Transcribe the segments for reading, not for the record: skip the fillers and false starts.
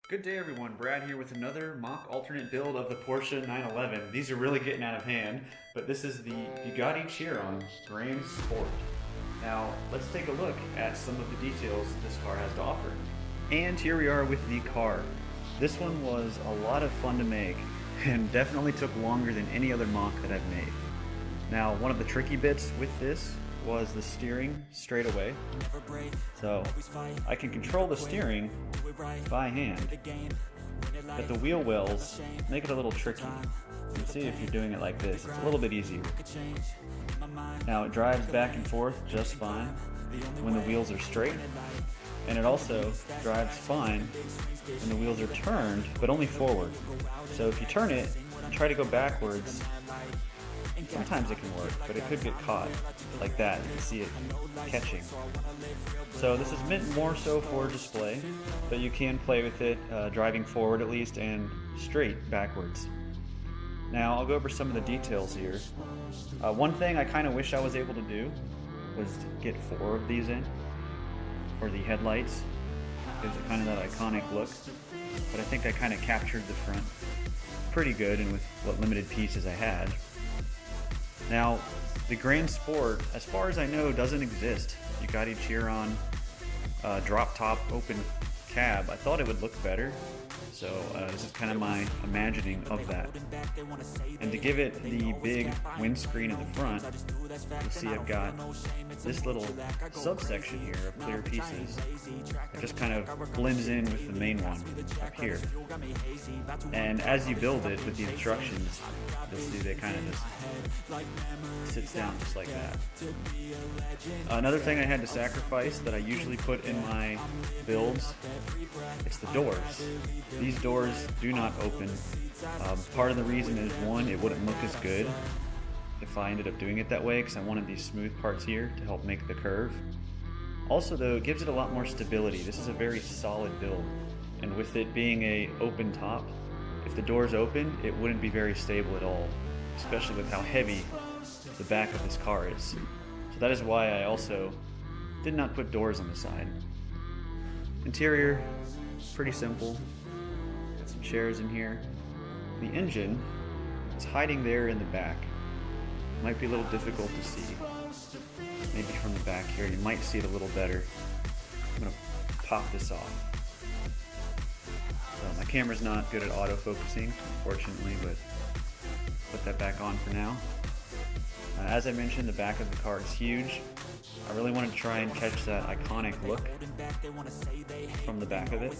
Good day everyone, Brad here with another mock alternate build of the Porsche 911. These are really getting out of hand, but this is the Bugatti Chiron Grand Sport. Now, let's take a look at some of the details this car has to offer. And here we are with the car. This one was a lot of fun to make, and definitely took longer than any other mock that I've made. Now, one of the tricky bits with this was the steering straight away. So I can control the steering by hand, but the wheel wells make it a little tricky. You can see if you're doing it like this, it's a little bit easier. Now it drives back and forth just fine when the wheels are straight, and it also drives fine when the wheels are turned, but only forward. So if you turn it and try to go backwards, sometimes it can work, but it could get caught like that. You can see it catching. So this is meant more so for display, but you can play with it driving forward at least and straight backwards. Now I'll go over some of the details here. One thing I kind of wish I was able to do was to get 4 of these in for the headlights. Gives it kind of that iconic look, but I think I kind of captured the front pretty good and with what limited pieces I had. Now, the Grand Sport, as far as I know, doesn't exist. Bugatti Chiron drop top open cab. I thought it would look better, so this is kind of my imagining of that. And to give it the big windscreen in the front, you'll see I've got this little subsection here of clear pieces. It just kind of blends in with the main one up here. And as you build it with the instructions, you'll see they kind of just sits down just like that. Another thing I had to sacrifice that I usually put in my builds, it's the doors. These doors do not open. Part of the reason is, one, it wouldn't look as good if I ended up doing it that way, because I wanted these smooth parts here to help make the curve. Also though, it gives it a lot more stability. This is a very solid build, and with it being a open top, if the doors open, it wouldn't be very stable at all, especially with how heavy the back of this car is. So that is why I also did not put doors on the side. Interior, pretty simple. Got some chairs in here. The engine is hiding there in the back. Might be a little difficult to see. Maybe from the back here, you might see it a little better. I'm gonna pop this off. My camera's not good at autofocusing, unfortunately, but put that back on for now. As I mentioned, the back of the car is huge. I really wanted to try and catch that iconic look from the back of it.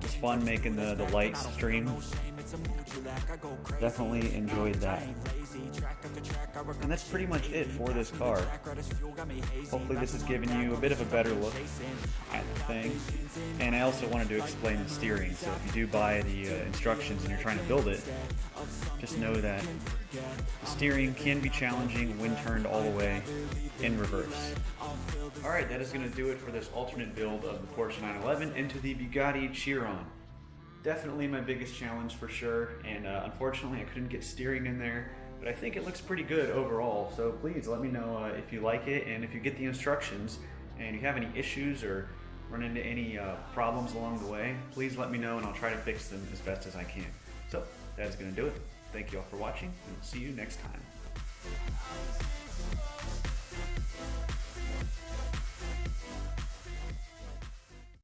It's fun making the lights stream. Definitely enjoyed that. And that's pretty much it for this car. Hopefully this has given you a bit of a better look at the thing. And I also wanted to explain the steering, so if you do buy the instructions and you're trying to build it, just know that the steering can be challenging when turned all the way in reverse. Alright, that is going to do it for this alternate build of the Porsche 911 into the Bugatti Chiron. Definitely my biggest challenge for sure, and unfortunately I couldn't get steering in there, but I think it looks pretty good overall, so please let me know if you like it, and if you get the instructions and you have any issues or run into any problems along the way, please let me know and I'll try to fix them as best as I can. So that is going to do it. Thank you all for watching, and we'll see you next time.